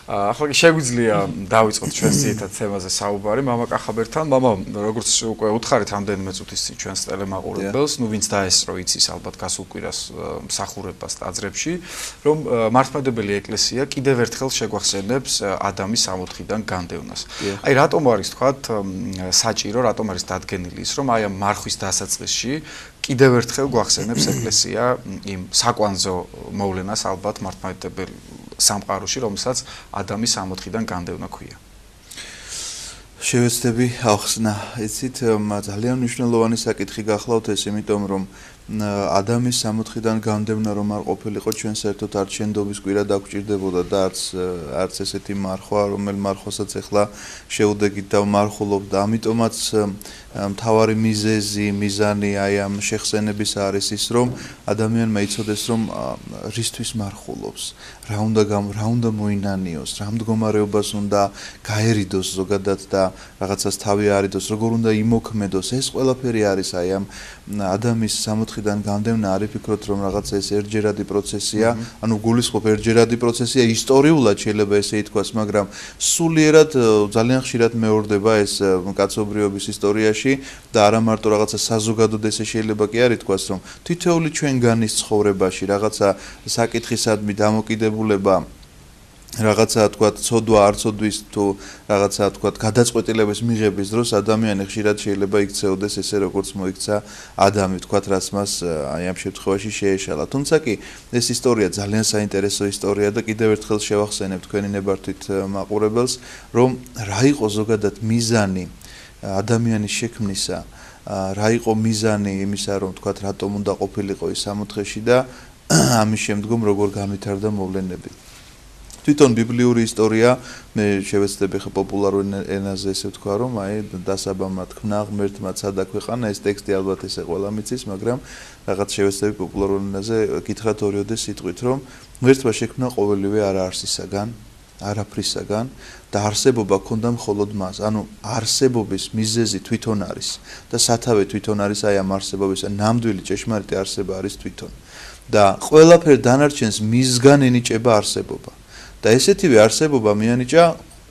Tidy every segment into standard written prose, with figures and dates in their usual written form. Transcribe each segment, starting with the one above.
ახლა კი შეგვიძლია დავიწყოთ ჩვენს ძირითად თემაზე საუბარი მამაკახაბერთან. მამა, როგორც უკვე უთხარით ამდენიმე წუთის წინ ჩვენს ტელემაყურებელს, ნუ ვინც დაესწრო იცის ალბათ გასულ კვირას მსახურებას ტაძრებში, რომ მართლმადიდებელი ეკლესია კიდევ ერთხელ შეგვახსენებს ადამის 60-დან განდევნას. აი რატომ არის თქვათ საჭირო, რატომ არის დადგენილი ის, რომ აი ამ მარხვის დასაწყისში კიდევ ერთხელ გვახსენებს ეკლესია იმ საკვანძო მოვლენას ალბათ მართლმადიდებელ სამყაროში, რომელსაც ადამის 60-დან განდევნა ქვია. შევეცდები ახსნა, იცით, ძალიან მნიშვნელოვანი საკითხი გახლავთ ეს, იმიტომ რომ ადამიანის 60-დან განდევნა რომ არ ყოფილიყო, ჩვენ საერთოდ არჩენდობის კვირა დაგვჭირდებოდა და არც ესეთი მარხვა, რომელ მარხვასაც ახლა შეუდეგით დავმარხულობ და ამიტომაც მთავარი მიზანი აი ამ შეხსენების არის ის, რომ ადამიანმა იცოდეს, რომ რისთვის მარხულობს, რა უნდა მოინანიოს, რა მდგომარეობას უნდა გაერიდოს ზოგადად და რაღაცას თავი არიდოს, როგორ უნდა იმოქმედოს, ეს ყველაფერი არის აი ამ ადამიანის 60-დან განდევნა. არ ვფიქრობთ, რომ რაღაცა ეს ერთჯერადი პროცესია, ანუ გულისხმობ ერთჯერადი პროცესია, ისტორიულად შეიძლება ესე ითქვას, მაგრამ სულიერად ძალიან ხშირად მეორდება ეს კაცობრიობის ისტორიაში და არა მარტო რაღაცა საზოგადოდ ესე შეიძლება კი არ ითქვას, რომ თითოეული ჩვენგანის ცხოვრებაში რაღაცა საკითხისადმი დამოკიდებულება რაღაცა თქვა ცოდვა არ ცოდვის თუ რაღაცა თქვა გადაწყვეტილების მიღების დროს ადამიანი ხშირად შეიძლება იქცეოდეს ესე როგორც მოიქცა ადამი თქვა რაც მას აი ამ შემთხვევაში შეეშალა. თუმცა კი ეს ისტორია ძალიან საინტერესო ისტორია და კიდევ ერთხელ შევახსენებ თქვენი ნებართვით მაყურებელს, რომ რა იყო ზოგადად მიზანი ადამიანის შექმნისა, რა იყო მიზანი იმისა, რომ თქვა რატომ უნდა ყოფილიყო ის 60-ში და ამის შემდგომ როგორ განვითარდა მოვლენები. თვითონ ბიბლიური ისტორია მე შევეცდები ხა პოპულარულ ენაზე ესე ვთქვა, რომ აი დასაბამად ხნა ღმერთმა ცადა ქვეყანა, ეს ტექსტი ალბათ ესე ყველა მიცის, მაგრამ რაღაც შევეცდები პოპულარულ ენაზე გითხრათ ორიოდე სიტყვით, რომ ღმერთმა შექმნა ყოველივე არაარსისაგან, არაფრისაგან და არსებობა ქონდა მხოლოდ მას. ანუ არსებობის მიზეზი თვითონ არის და სათავე თვითონ არის აი ამ არსებობის, ნამდვილი ჭეშმარიტი არსება არის თვითონ. და ყველაფერ დანარჩენს მისგან ენიჭება არსებობა. და ესეთივე არსებობა მიანიჭა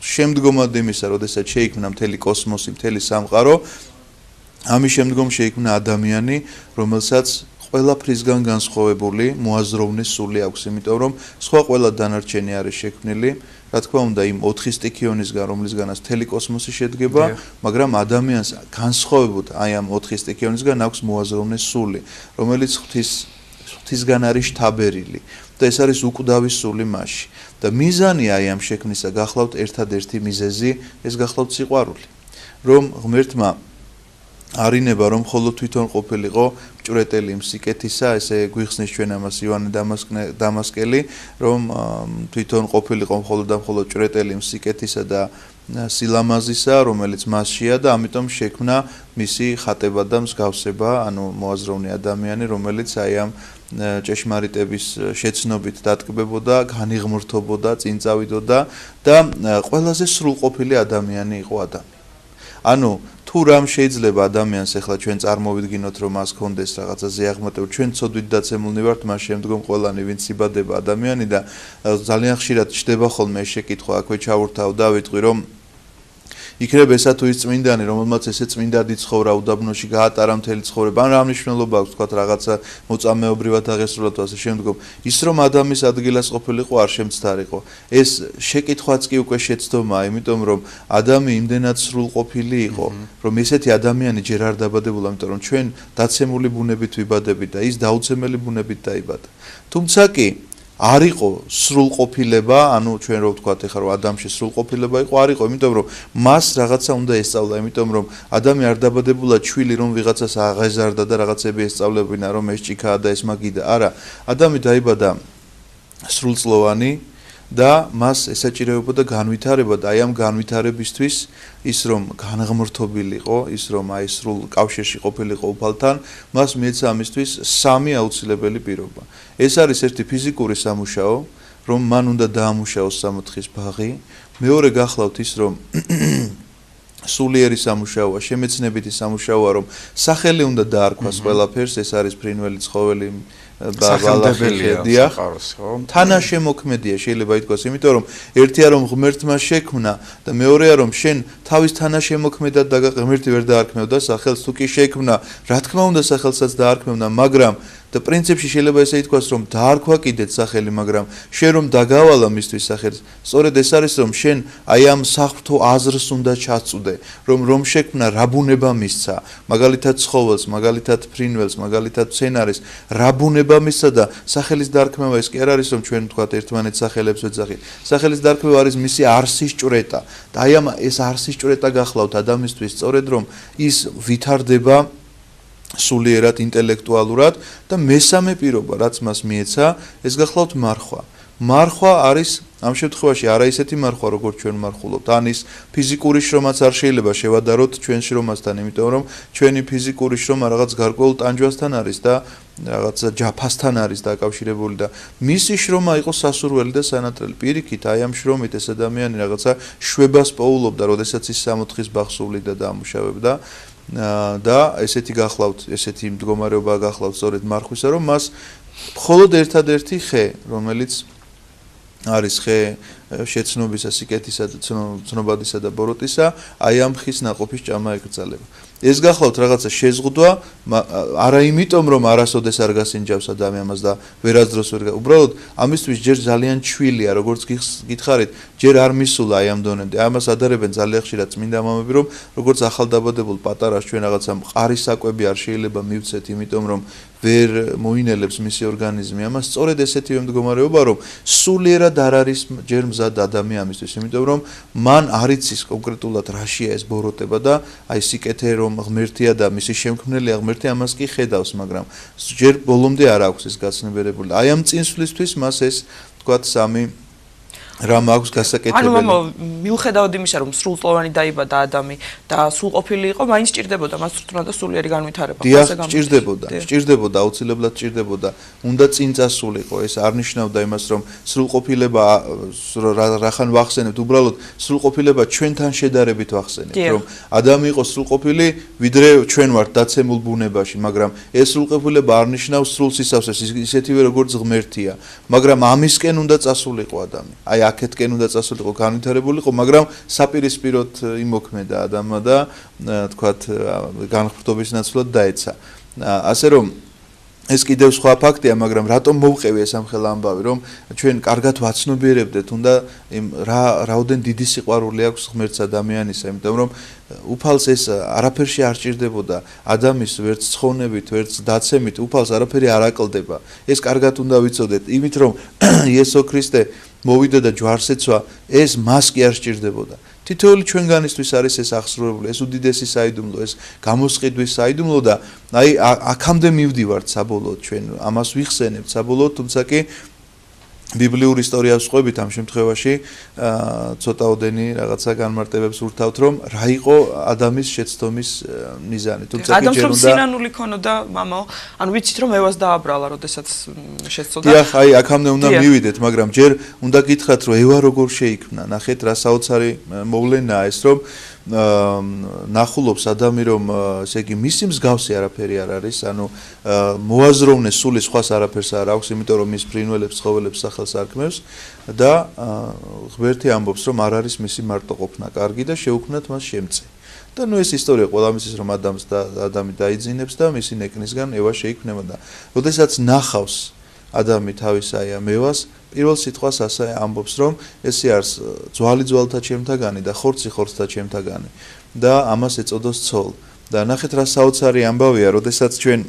შემდგომად იმისა, როდესაც შეიქმნა მთელი კოსმოსი, მთელი სამყარო, ამის შემდგომ შეიქმნა ადამიანი, რომელსაც ყველაფრისგან განსხვავებული მოაზროვნე სული აქვს, იმიტომ რომ სხვა ყველა დანარჩენი არის შექმნილი, რა თქმა უნდა, იმ 4 სტიქიონისგან, რომლისგანაც მთელი კოსმოსი შედგება, მაგრამ ადამიანს განსხვავებულად აი ამ 4 სტიქიონისგან აქვს მოაზროვნე სული, რომელიც ღვთისგან არის შთაბერილი და ეს არის უკვდავი სული მასში. და მიზანი აი ამ შექმნისა გახლავთ ერთადერთი მიზეზი, ეს გახლავთ სიყვარული. რომ ღმერთმა არინება, რომ მხოლოდ თვითონ ყოფილიყო მჭვრეტელი სიკეთისა, ესე გვიხსნის ჩვენ ამას იოანე დამასკელი, რომ თვითონ ყოფილიყო მხოლოდ და მხოლოდ მჭვრეტელი სიკეთისა და სილამაზისა, რომელიც მასშია და ამიტომ შექმნა მისი ხატება და მსგავსება, ანუ მოაზროვნე ადამიანი, რომელიც აი ამ ჭეშმარიტების შეცნობით დატკბებოდა, განიღმრთობოდა, წინ წავიდოდა და ყველაზე სრულყოფილი ადამიანი იყო ადამი. ანუ თუ რამ შეიძლება ადამიანს ახლა ჩვენ წარმოვიდგინოთ, რომ მას კონდეს რაღაცა ზეაღმატება, ჩვენ ცოდვით დაცემულნი ვართ, მას შემდგომ ყველანი ვინც იბადება ადამიანი და ძალიან ხშირად ჩდება ხოლმე ეს შეკითხვა, აქვე ჩავურთავ და ვიტყვი, რომ იქნებ ესა თუ ის წმინდანი, რომელმაც ესე წმინდადი ცხოვრა უდაბნოში, გაატარა მთელი ცხოვრება, ან რა მნიშვნელობა აქვს თქვა რაღაცა მოწამეობრივად აღესრულა თუ ასე შემდგომ. ის რომ ადამიანის ადგილას ყოფილიყო, არ შემცდარიყო. ეს შეკითხვაც კი უკვე შეცდომაა, იმიტომ რომ ადამი იმდენად სრულყოფილი იყო, რომ ესეთი ადამიანი ჯერ არ დაბადებულა, იმიტომ რომ ჩვენ დაცემული ბუნებით ვიბადებით და ის დაუცემელი ბუნებით დაიბადა. თუმცა კი არ იყო სრულყოფილება, ანუ ჩვენ რო ვთქვათ ეხლა რომ ადამიანში სრულყოფილება იყო, არ იყო, იმიტომ რომ მას რაღაცა უნდა ესწავლა, იმიტომ რომ ადამი არ დაბადებულა ჩვილი რომ ვიღაცას აღეზარდა და რაღაცები ესწავლებინა, რომ ეს ჭიქაა და ეს მაგიდა. არა, ადამი დაიბადა სრულწლოვანი და მას ესაჭიროებოდა განვითარება და აი ამ განვითარებისთვის ის რომ განღმრთობილიყო, ის რომ აი სრულ კავშირში ყოფილიყო უფალთან, მას მიეცა ამისთვის 3 აუცილებელი პირობა. ეს არის ერთი ფიზიკური სამუშაო, რომ მან უნდა დაამუშაოს 60-ის ბაღი, მეორე გახლავთ ის რომ სულიერი სამუშაოა, შემეცნებითი სამუშაოა, რომ სახელი უნდა დაარქვას ყველაფერს, ეს არის ფრინველი, ცხოველი, სახელმდებელია საყაროს, ხო? თანაშემოქმედია შეიძლება ითქვას, იმიტომ რომ ერთია რომ ღმერთმა შექმნა და მეორეა რომ შენ თავის თანაშემოქმედად ღმერთი ვერ დაარქმევდა სახელს, თუ კი შექმნა, რა თქმა უნდა სახელსაც დაარქმევდა, მაგრამ და პრინციპში შეიძლება ესე ითქვას რომ დაარქვა კიდეც სახელი, მაგრამ შენ რომ დაგავალა მისთვის სახელი, სწორედ ეს არის რომ შენ აი ამ საღვთო აზრს უნდა ჩაწუდე, რომ შექმნა რა ბუნება მისცა, მაგალითად ცხოველს, მაგალითად ფრინველს, მაგალითად მცენარეს, რა ბუნება მისცა და სახელის დარქმევა ეს კი არ არის რომ ჩვენ თქვათ ერთმანეთს სახელებს ვეძახით. სახელის დარქმევა არის მისი არსის ჭვრეტა და აი ამ ეს არსის ჭვრეტა გახლავთ ადამიანისთვის, სწორედ რომ ის ვითარდება სულიერად ინტელექტუალურად და მესამე პირობა რაც მას მიეცა ეს გახლავთ მარხვა. მარხვა არის ამ შემთხვევაში არა ისეთი მარხვა როგორც ჩვენ მარხულობთ. ან ის ფიზიკური შრომაც არ შეიძლება შევადაროთ ჩვენ შრომასთან, იმიტომ რომ ჩვენი ფიზიკური შრომა რაღაც გარკვეულ ტანჯვასთან არის და რაღაც ჯაფასთან არის დაკავშირებული და მისი შრომა იყო სასურველი და სანატრელი. პირიქით აი ამ შრომით ეს ადამიანი რაღაცა შვებას პოულობდა, როდესაც ის 60-ის ბაღს სულიდა და ამუშავებდა. და ესეთი გახლავთ, ესეთი მდგომარეობა გახლავთ სწორედ მარხვისა, რომ მას მხოლოდ ერთადერთი ხე, რომელიც არის ხე შეცნობისა, სიკეთისა, ცნობადისა და ბოროტისა, აი ამ ხის ნაყოფის ჭამა ეკრძალება. ეს გახლავთ რაღაცა შეზღუდვა, არა იმიტომ რომ არასოდეს არ გასინჯავს ადამიანს და ვერასდროს ვერ უბრალოდ ამისთვის ჯერ ძალიან ჩვილია, როგორც გითხარით, ჯერ არ მისულა აი ამ დონემდე. ამას ადარებენ ძალიან ხშირად წმინდა მამები, რომ როგორც ახალდაბადებულ პატარას ჩვენ რაღაცა მყარი საკვები არ შეიძლება მივცეთ, იმიტომ რომ ვერ მოინელებს მისი ორგანიზმი. ამას სწორედ ესეთივე მდგომარეობა, რომ სულიერად არ არის ჯერ მზად ადამიანისთვის, იმიტომ რომ მან არ იცის კონკრეტულად რაშია ეს ბოროტება და აი სიკეთე რომ ღმერთია და მისი შემქმნელია ღმერთი ამას კი ხედავს, მაგრამ ჯერ ბოლომდე არ აქვს ეს გაცნობიერებული. აი ამ წინსვლისთვის მას ეს თქვათ სამი რამ აქვს გასაკეთებელი. ანუ მიუხედავად იმისა, რომ სრულწლოვანი დაიბადა ადამი და სრულყოფილი იყო, მაინც ჭირდებოდა მას თუნდაც სულიერი განვითარება. დიახ, ჭირდებოდა, აუცილებლად ჭირდებოდა. უნდა წინ წასულიყო, ეს არ ნიშნავდა იმას, რომ სრულყოფილება რახან ვახსენებთ, უბრალოდ სრულყოფილება ჩვენთან შედარებით ვახსენებთ, რომ ადამი იყო სრულყოფილი, ვიდრე ჩვენ ვართ დაცემულ ბუნებაში, მაგრამ ეს სრულყოფილება არ ნიშნავს სრულ სისავსეს, ისეთივე როგორც ღმერთია, მაგრამ ამისკენ უნდა წასულიყო ადამი. აი აქეთკენ უნდა წასულიყო, განვითარებულიყო, მაგრამ საპირისპიროდ იმოქმედა ადამმა და თქვათ განხრთობის ნაცვლად დაეცა. ასე რომ ეს კიდევ სხვა ფაქტია, მაგრამ რატომ მოვყევი ეს ამხელა ამბავი, რომ ჩვენ კარგად ვაცნობიერებდეთ, უნდა რაოდენ დიდი სიყვარული აქვს ღმერთს ადამიანისა, იმიტომ რომ უფალს ეს არაფერში არ ჭირდებოდა, ადამის ვერც ცხონებით, ვერც დაცემით, უფალს არაფერი არ აკლდება. ეს კარგად უნდა ვიცოდეთ, იმით რომ იესო ქრისტე მოვიდა და ჯვარს ეცვა, ეს მას კი არ სჭირდებოდა. თითოეული ჩვენგანისთვის არის ეს აღსრულებული, ეს უდიდესი საიდუმლო, ეს გამოსყიდვის საიდუმლო და აი აქამდე მივდივართ საბოლოოდ ჩვენ ამას ვიხსენებთ საბოლოოდ, თუმცა კი ბიბლიურ ისტორიას ვყვებით ამ შემთხვევაში ცოტაოდენი რაღაცა განმარტებებს ურთავთ, რომ რა იყო ადამის შეცდომის მიზანი. თუმცა კი ჯერ უნდა სინანული ქონოდა მამაო, ანუ ვიცით რომ ევას დააბრალა, როდესაც შეცდოდა. დიახ, აი აქამდე უნდა მივიდეთ, მაგრამ ჯერ უნდა გითხრათ, რომ ევა როგორ შეიქმნა. ნახეთ რა საოცარი მოვლენაა ეს, რომ ნახულობს ადამი რომ ესე იგი მისი მსგავსი არაფერი არ არის, ანუ მოაზროვნე სული სხვას არაფერს არ აქვს, იმიტომ რომ მის ფრინველებს, ცხოველებს სახელს არქმევს და ღმერთი ამბობს რომ არ არის მისი მარტოყოფნა კარგი და შეუქმნათ მას შემწე. და ნუ ეს ისტორია ყველამისის რომ ადამი დაიძინებს და მისი ნეკნისგან ევა შეიქმნება და როდესაც ნახავს ადამი თავის აი ამ ევას პირველ სიტყვას ასე ამბობს რომ ესე არის ძვალი ძვალთა ჩემთაგანი და ხორცი ხორცთა ჩემთაგანი და ამას ეწოდოს ცოლ და ნახეთ რა საოცარი ამბავია, როდესაც ჩვენ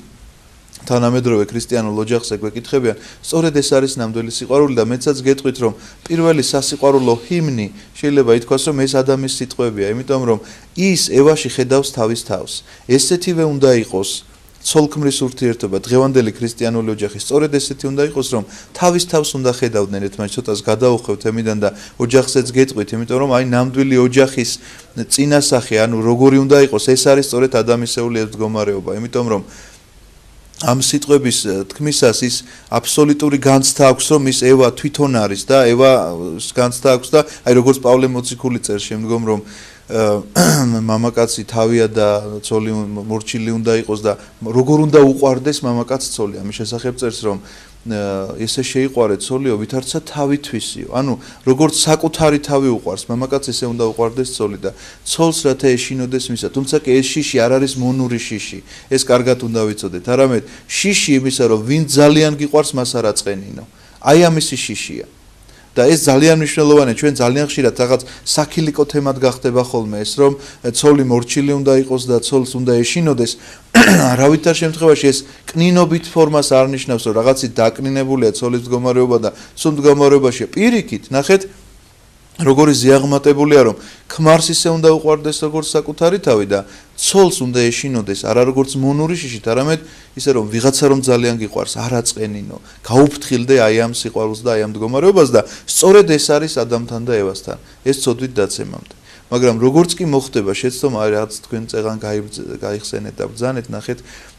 თანამედროვე ქრისტიანულ ოჯახზე გვეკითხებიან, სწორედ ეს არის ნამდვილი სიყვარული და მეცაც გეტყვით რომ პირველი სასიყვარულო ჰიმნი შეიძლება ითქვას რომ ეს ადამიანის სიტყვებია, იმიტომ რომ ის ევაში ხედავს თავის თავს. ესეთივე უნდა იყოს ცოლ-ქმრის ურთიერთობა დღევანდელი ქრისტიანული ოჯახის სწორედ ესეთი უნდა იყოს, რომ თავის თავს უნდა ხედავდნენ ერთმანეთს, ცოტას გადაუხვევთ ემიდან და ოჯახზეც გეტყვით, იმიტომ რომ აი ნამდვილი ოჯახის წინასახე, ანუ როგორი უნდა იყოს, ეს არის სწორედ ადამიანისეული მდგომარეობა, იმიტომ რომ ამ სიტყვების თქმისას ის აბსოლუტური განცდა აქვს, რომ ის ევა თვითონ არის და ევას განცდა აქვს და აი როგორც პავლე მოციქული წერს შემდგომ რომ მამაკაცი თავია და ცოლი მორჩილი უნდა იყოს და როგორ უნდა უყვარდეს მამაკაც ცოლი. ამის შესახებ წერს რომ ესე შეიყვარე ცოლიო ვითარცა თავითვისიო. ანუ როგორც საკუთარი თავი უყვარს მამაკაც ესე უნდა უყვარდეს ცოლი და ცოლს რათა ეშინოდეს მისა. თუმცა კი ეს შიში არ არის მონური შიში. ეს კარგად უნდა ვიცოდეთ. არამედ შიში იმისა რომ ვინ ძალიან გიყვარს მას არ აწყენინო. აი ამისი შიშია. და ეს ძალიან მნიშვნელოვანია ჩვენ ძალიან ხშირად რაღაც საქილიკო თემად გახდება ხოლმე ეს რომ ცოლი მორჩილი უნდა იყოს და ცოლს უნდა ეშინოდეს არავითარ შემთხვევაში ეს კნინობით ფორმას არ ნიშნავს რომ რაღაცი დაკნინებულია ცოლის მდგომარეობა და სულ მდგომარეობაშია პირიქით ნახეთ როგორი ზიაღმატებულია რომ ქმარს ისე უნდა უყვარდეს როგორც საკუთარი თავი და ცოლს უნდა ეშინოდეს არა როგორც მონური შიშით არამედ ისე რომ ვიღაცა რომ ძალიან გიყვარს არ აწყენინო გაუფრთხილდე აი ამ სიყვარულს და აი ამ მდგომარეობას და სწორედ ეს არის ადამთან და ევასთან ეს ცოდვით დაცემამდე მაგრამ როგორც კი მოხდება შეცდომა აი რაღაც თქვენ წეღან გაიხსენეთ და ბრძანეთ ნახეთ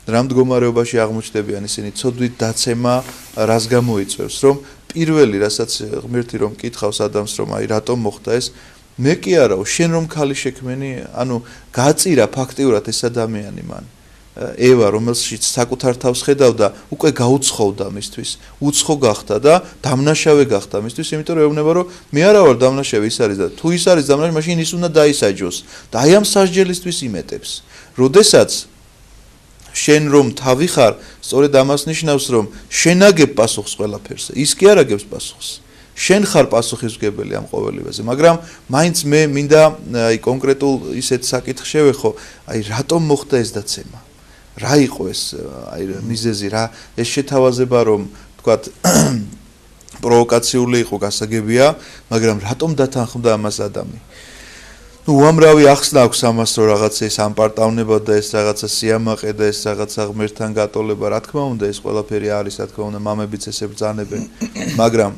რა მდგომარეობაში აღმოჩნდებიან ისინი ცოდვით დაცემა რას გამოიწვევს რომ პირველი რასაც ღმერთი რომ კითხავს ადამიანს რომ აი რატომ მოხდა ეს მე კი არაო შენ რომ ხალი შექმენი ანუ გაწირა ფაქტიურად ეს ადამიანი მან ევა რომელშიც საკუთარ თავს ხედავდა უკვე გაუცხოვდა მისთვის უცხო გახდა და დამნაშავე გახდა მისთვის იმიტომ რომ ეუბნება რომ მე არა ვარ დამნაშავე ის არის და თუ ის არის დამნაშავე მაშინ ის უნდა დაისაჯოს და აი ამ სასჯელისთვის იმეტებს როდესაც შენ რომ თავი ხარ სწორედ ამას ნიშნავს რომ შენ აგებ პასუხს ყველაფერს ის კი არ აგებს პასუხს შენ ხარ პასუხისმგებელი ამ ყოველივეზე მაგრამ მაინც მე მინდა აი კონკრეტულ ისეთ საკითხს შევეხო აი რატომ მოხდა ეს დაცემა რა იყო ეს აი მიზეზი რა ეს შეთავაზება რომ თქვათ პროვოკაციული იყო გასაგებია მაგრამ რატომ დათანხმდა ამას ადამი უამრავი ახსნა აქვს ამას რომ რაღაცა ეს ამპარტავნება და ეს რაღაცა სიამაყე და ეს რაღაცა ღმერთთან გატოლება რა თქმა უნდა ეს ყველაფერი არის რა თქმა უნდა მამებიც ესე ბრძანებენ მაგრამ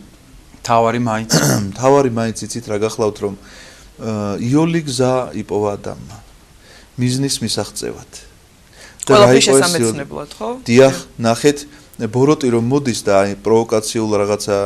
თავარი მაინც იცით რა გახლავთ რომ იოლი გზა იპოვა ადამიანმა მიზნის მისაღწევად ყველაფერი შესამეცნებლად ხო დიახ ნახეთ ბოროტი რომ მოდის და აი პროვოკაციულ რაღაცა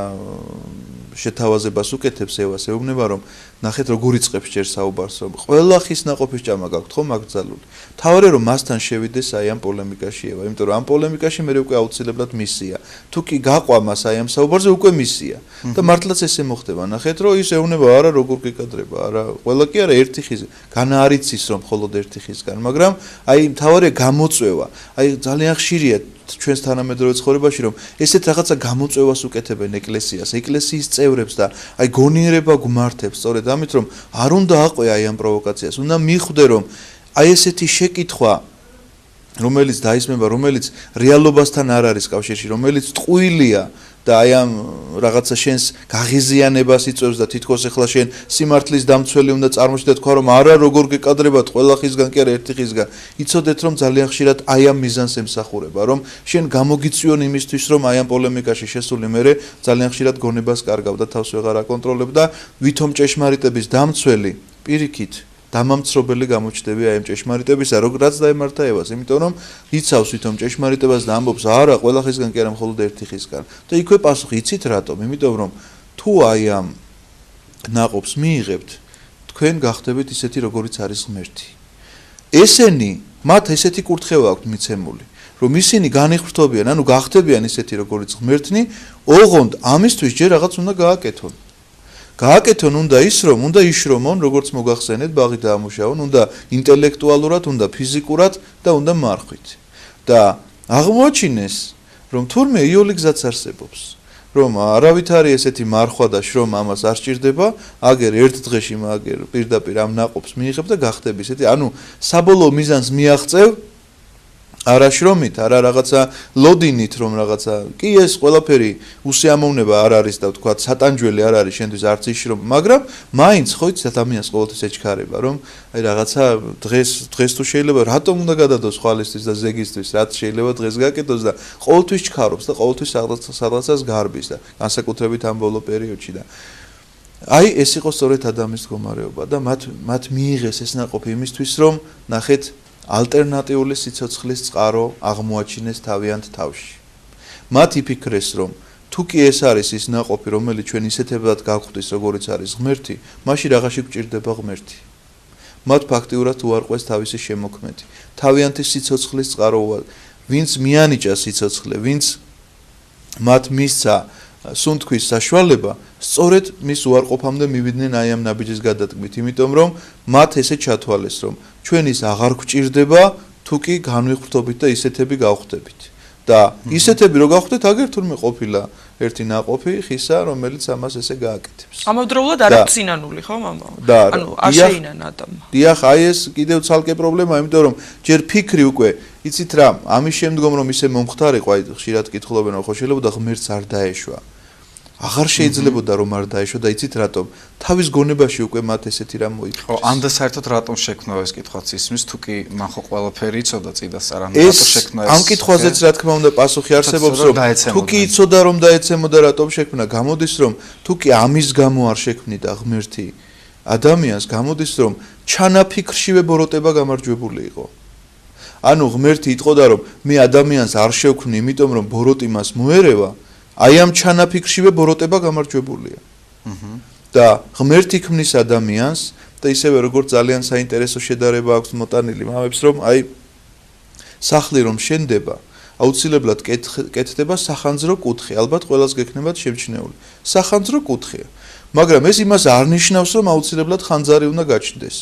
შეთავაზებას უკეთებს ევას ეუბნება რომ ნახეთ როგორ იწყებს ჯერ საუბარს რომ ყველა ხის ნაყოფის ჭამა გაქვთ ხო მაგძალული თავარი რომ მასთან შევიდეს აი ამ პოლემიკაში ევა იმიტომ რომ ამ პოლემიკაში მე უკვე აუცილებლად მისია თუ კი გაყვა მას აი ამ საუბარზე უკვე მისია და მართლაც ესე მოხდება ნახეთ რომ ის ეუბნება არა როგორ გეკადრება არა ყველა კი არა ერთი ხის განა არიცის რომ მხოლოდ ერთი ხისგან მაგრამ აი თავარი გამოწვევა აი ძალიან ხშირია ჩვენს თანამედროვე ცხოვრებაში რომ ესეთ რაღაცა გამოწვევას უკეთებენ ეკლესიას, ეკლესიის წევრებს და აი გონიერება გმართებს, სწორედ ამით რომ არ უნდა აყვე აი ამ პროვოკაციას, უნდა მიხვდე რომ აი ესეთი შეკითხვა რომელიც დაისმება, რომელიც რეალობასთან არ არის კავშირში, რომელიც ტყუილია და აი ამ რაღაცა შენს გაღიზიანებას იწვევს და თითქოს ახლა შენ სიმართლის დამცველი უნდა წარმოჩნდე თქვა რომ არა როგორ გეკადრებათ ყველა ხისგან კი არა ერთი ხისგან იცოდეთ რომ ძალიან ხშირად აი ამ მიზანს ემსახურება რომ შენ გამოგიწვიონ იმისთვის რომ აი ამ პოლემიკაში შესული მერე ძალიან ხშირად გონებას კარგავ და თავს ვეღარ აკონტროლებ და ვითომ ჭეშმარიტების დამცველი პირიქით დამამცრობელი გამოჩნდები აი ამ ჭეშმარიტებისა რაც დაემართა ევას იმიტომ რომ იცავს ვითომ ჭეშმარიტებას და ამბობს არა ყველა ხისგან კი არა მხოლოდ ერთი ხისგან და იქვე პასუხი იცით რატომ იმიტომ რომ თუ აი ამ ნაყოფს მიიღებთ თქვენ გახდებით ისეთი როგორიც არის ღმერთი ესენი მათ ესეთი კურთხევა აქვთ მიცემული რომ ისინი განიხრთობიან ანუ გახდებიან ისეთი როგორიც ღმერთნი ოღონდ ამისთვის ჯერ რაღაც უნდა გააკეთონ გააკეთონ უნდა ის რომ უნდა იშრომონ როგორც მოგახსენეთ ბაღი დაამუშავონ უნდა ინტელექტუალურად უნდა ფიზიკურად და უნდა მარხვით და აღმოაჩინეს რომ თურმე იოლი გზაც არსებობს რომ არავითარი ესეთი მარხვა და შრომა ამას არ სჭირდება აგერ ერთ დღეში მაგერ პირდაპირ ამ ნაყოფს მიიღებ და გახდები ესეთი ანუ საბოლოო მიზანს მიაღწევ არა შრომით, არა რაღაცა ლოდინით რომ რაღაცა კი ეს ყველაფერი უსიამოვნება არ არის და თქვა სატანჯველი არ არის შენთვის არც ის შრომა, მაგრამ მაინც ხო იცით ადამიანს ყოველთვის ეჩქარება რომ აი რაღაცა დღეს თუ შეიძლება რატომ უნდა გადადოს ხვალისთვის და ზეგისთვის, რაც შეიძლება დღეს გაკეთოს და ყოველთვის ჩქარობს და ყოველთვის სადღაცას გარბის და განსაკუთრებით ამ ბოლო პერიოდში და აი ეს იყო სწორედ ადამიანის მდგომარეობა და მათ მიიღეს ეს ნაყოფი იმისთვის რომ ნახეთ ალტერნატიული სიცოცხლის წყარო აღმოაჩინეს თავიანთ თავში. მათ იფიქრეს რომ თუ კი ეს არის ის ნაყოფი რომელიც ჩვენ ისეთებად გავხდის როგორიც არის ღმერთი, მაშინ რაღაცი გვჭირდება ღმერთი. მათ ფაქტიურად უარყვეს თავისი შემოქმედი. თავიანთი სიცოცხლის წყაროა, ვინც მიანიჭა სიცოცხლე, ვინც მათ მისცა სუნთქვის საშუალება, სწორედ მის უარყოფამდე მივიდნენ აი ამ ნაბიჯის გადადგმით, იმიტომ რომ მათ ესე ჩათვალეს, რომ ჩვენ ის აღარ გვჭირდება, თუ კი განვიხრთობით და ისეთები გავხდებით. და ისეთები რო გავხდეთ, აგერ თურმე ყოფილა ერთი ნაყოფი ხისა, რომელიც ამას ესე გააკეთებს. ამავდროულად არ აქვს სინანული, ხო, მამა? ანუ არ შეინან ადამიანმა. დიახ, აი ეს კიდევ ცალკე პრობლემაა, იმიტომ რომ ჯერ ფიქრი უკვე, იცით რა, ამის შემდგომ რომ ისე მომხდარიყო, აი ხშირად კითხულობენ, რომ ხო შეიძლება ღმერთს არ დაეშვა. აღარ შეიძლებოდა რომ არ დაეშვა და იცით რატომ? თავის გონებაში უკვე მათ ესეთი რამ მოიქცეს. ხო, ამ და საერთოდ რატომ შექმნა ეს კითხვაც ისმის, თუ კი მან ხო ყველაფერი იცოდა წინასწარ, ანუ რატო შექმნა ეს? ამ კითხვაზეც რა თქმა უნდა პასუხი არსებობს, რომ თუ კი იცოდა რომ დაეცემოდა, რატომ შექმნა? გამოდის რომ თუ კი ამის გამო არ შექმნიდა ღმერთი ადამიანს, გამოდის რომ ჩანაფიქრშივე ბოროტება გამარჯვებული იყო. ანუ ღმერთი იტყოდა რომ მე ადამიანს არ შევქმნი, იმიტომ რომ ბოროტი მას მოერევა. აი ამ ჩანაფიქრშივე ბოროტება გამარჯვებულია. და ღმერთი ქმნის ადამიანს და ისევე როგორც ძალიან საინტერესო შედარება აქვს მოტანილი მამებს, რომ აი სახლი რომ შენდება, აუცილებლად კეთდება სახანძრო კუთხე, ალბათ ყველას გექნებათ შემჩნეული. სახანძრო კუთხეა. მაგრამ ეს იმას არ ნიშნავს, რომ აუცილებლად ხანძარი უნდა გაჩნდეს.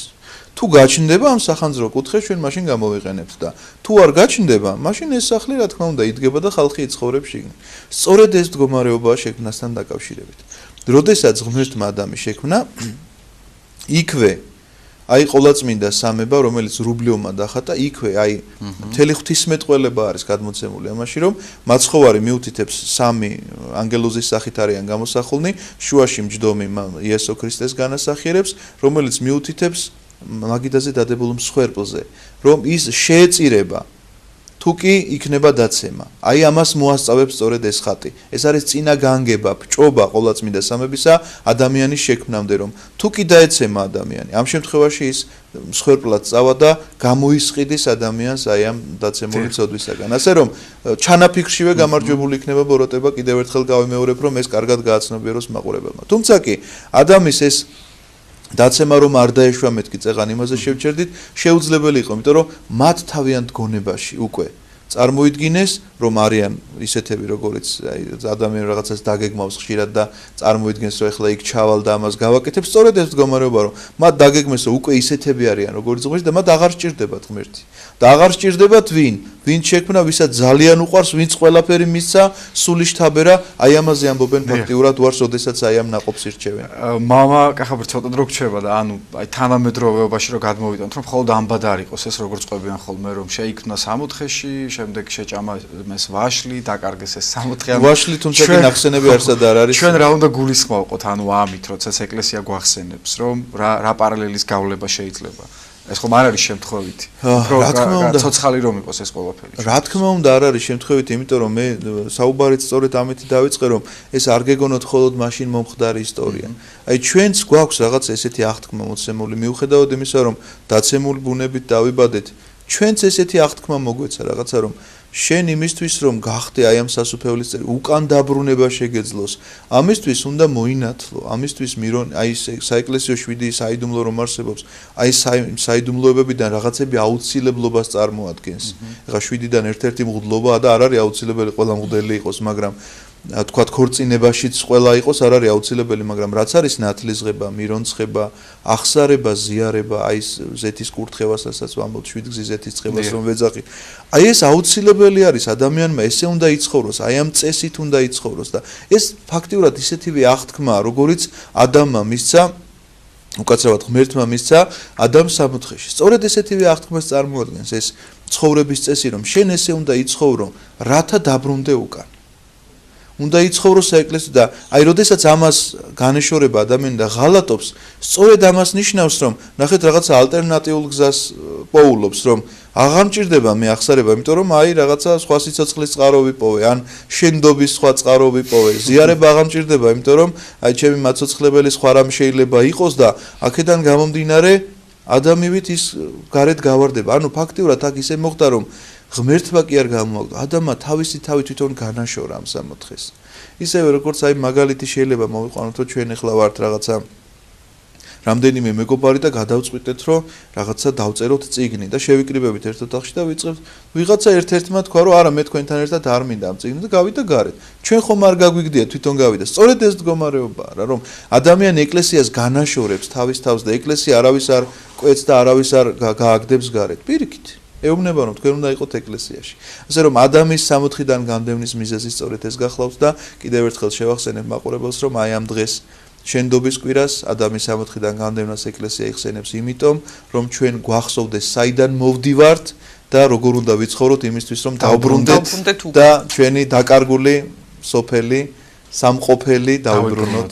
თუ გაჩნდება ამ სახანძრო კუთხეს, ჩვენ მაშინ გამოვიყენებთ და თუ არ გაჩნდება, მაშინ ეს სახლი რა თქმა უნდა იდგება და ხალხი იცხოვრებს შიგნით. სწორედ ეს მდგომარეობაა შექმნასთან დაკავშირებით. როდესაც ღმერთმა ადამი შექმნა, იქვე აი ყოლაწმინდა სამება, რომელიც რუბლიოვმა დახატა, იქვე აი მთელი ღვთისმეტყველება არის გადმოცემული ამაში, რომ მაცხოვარი მიუთითებს სამი ანგელოზის სახით არიან გამოსახულნი, შუაში მჯდომი იესო ქრისტეს განასახიერებს, რომელიც მიუთითებს მაგიდაზე დადებულ მსხვერპლზე, რომ ის შეეწირება, თუ კი იქნება დაცემა. აი ამას მოასწავებს სწორედ ეს ხატი. ეს არის წინა განგება, ბჭობა ყოლაწმინდა სამებისა ადამიანის შექმნამდე, რომ თუ კი დაეცემა ადამიანი, ამ შემთხვევაში ის მსხვერპლად წავა და გამოისყიდის ადამიანს აი ამ დაცემული ცოდვისაგან. ასე რომ ჩანაფიქრშივე გამარჯვებული იქნება ბოროტება, კიდევ ერთხელ გავიმეორებ, რომ ეს კარგად გააცნობიეროს მაყურებელმა. თუმცა კი ადამიანის ეს დაცემა რომ არ დაეშვა მეთქი წეღან იმაზე შევჩერდით, შეუძლებელი იყო, იმიტომ რომ მათ თავიანთ გონებაში უკვე წარმოიდგინეს, რომ არიან ისეთები, როგორიც აი ადამიანი რაღაცას დაგეგმავს ხშირად და წარმოიდგენს, რომ ეხლა იქ ჩავალ და ამას გავაკეთებ, სწორედ ეს მდგომარეობა, რომ მათ დაგეგმეს, რომ უკვე ისეთები არიან, როგორც ღმერთი და მათ აღარ სჭირდებათ ღმერთი. და აღარ სჭირდებათ ვინც შექმნა, ვისაც ძალიან უყვარს, ვინც ყველაფერი მისცა, სული შთაბერა, აი ამაზე ამბობენ ფაქტიურად უარს, ოდესაც აი ამ ნაყოფს ირჩევენ. მამა კახაბერ ცოტა დრო გრჩება და ანუ აი თანამედროვეობაში რომ გადმოვიდანთ, რომ მხოლოდ ამბად არ იყოს ეს, როგორც ყვებიან ხოლმე, რომ შეიქმნა სამოთხეში, შემდეგ შეჭამა ეს ვაშლი, დაკარგეს ეს სამოთხე. ვაშლი თუმცა კი ნახსენები არსად არ არის. ჩვენ რა უნდა გულისხმოვყოთ, ანუ ამით, როცა ეკლესია გვახსენებს, რომ რა პარალელის გავლება შეიძლება. ეს ხომ არ არის შემთხვევითი. რა თქმა უნდა, ცოცხალი რომ იყოს ეს ყველაფერი. რა თქმა უნდა, არ არის შემთხვევითი, იმიტომ რომ მე საუბარით სწორედ ამით დავიწყე, რომ ეს არ გეგონოთ მხოლოდ მაშინ მომხდარი ისტორია. აი ჩვენც გვაქვს რაღაც ესეთი აღთქმა მოცემული, მიუხედავად იმისა, რომ დაცემული ბუნებით დავიბადეთ, ჩვენც ესეთი აღთქმა მოგვეცა რაღაცა, რომ შენ იმისთვის რომ გახდე აი ამ სასუფეველის წერი, უკან დაბრუნება შეგეძლოს. ამისთვის უნდა მოინათლო, ამისთვის აი საეკლესიო 7 საიდუმლო რომ არსებობს, აი საიდუმლოებებიდან რაღაცები აუცილებლობას წარმოადგენს. ეხლა 7-დან ერთ-ერთი მღვდლობაა და არ არის აუცილებელი ყველა მღვდელი იყოს, მაგრამ თქვათ ქორწინებაშიც ყველა იყოს არ არის აუცილებელი, მაგრამ რაც არის ნათლისღება, მირონცხება, ახსარება, ზიარება, აი ეს ზეთის კურთხევასაც ვამბობთ 7 გზის ზეთის ცხებას რომ ვეძახი. აი ეს აუცილებელი არის ადამიანმა, ესე უნდა იცხოვროს, აი ამ წესით უნდა იცხოვროს და ეს ფაქტიურად ისეთივე აღთქმაა, როგორიც ადამიანმა მისცა, უკაცრავად ღმერთმა მისცა ადამიანს სამოთხეში. სწორედ ესეთივე აღთქმას წარმოადგენს ეს ცხოვრების წესი, რომ შენ ესე უნდა იცხოვრო, რათა დაბრუნდე უკან. უნდა იცხოვროს საეკლესიო და აი როდესაც ამას განეშორება ადამიანი და ღალატობს, სწორედ ამას ნიშნავს, რომ ნახეთ რაღაცა ალტერნატიულ გზას პოულობს, რომ აღარ მჭირდება მე ახსარება, იმიტომ რომ აი რაღაცა სხვა სიცოცხლის წყარო ვიპოვე, ან შენდობის სხვა წყარო ვიპოვე, ზიარება აღარ მჭირდება, იმიტომ რომ აი ჩემი მაცოცხლებელი სხვა რამ შეიძლება იყოს და აქედან გამომდინარე ადამიანით ის გარეთ გავარდება. ანუ ფაქტიურად აქ ისე მოხდა, რომ ღმერთმა კი არ გამოაგდო, ადამიანმა თავისი თავი თვითონ განაშორა ამ სამოთხეს. ისევე როგორც აი მაგალითი შეიძლება მოვიყვანოთ, რომ ჩვენ ახლა ვართ რაღაცა რამდენიმე მეგობარი და გადავწყვიტეთ, რომ რაღაცა დავწეროთ წიგნი და შევიკრიბებით ერთ ოთახში და ვიწყებთ. ვიღაცა ერთ-ერთმა თქვა, რომ არა, მე თქვენთან ერთად არ მინდა ამ წიგნი და გავიდა გარეთ. ჩვენ ხომ არ გაგვიგდია თვითონ გავიდა. სწორედ ეს მდგომარეობაა რა, რომ ადამიანი ეკლესიას განაშორებს თავის თავს და ეკლესია არავის არ კვეთს და არავის არ გააგდებს გარეთ. პირიქით. ეუბნება რომ თქვენ უნდა იყოთ ეკლესიაში. ასე რომ ადამიანის 60-დან განდევნის მიზეზი სწორედ ეს გახლავთ და კიდევ ერთხელ შევახსენებ მაყურებელს რომ აი ამ დღეს შენდობის კვირას ადამიანის 60-დან განდევნას ეკლესია იხსენებს იმიტომ რომ ჩვენ გვახსოვდეს საიდან მოვდივართ და როგორ უნდა ვიცხოვროთ იმისთვის რომ დავბრუნდეთ და ჩვენი დაკარგული სოფელი სამყოფელი დავბრუნოთ.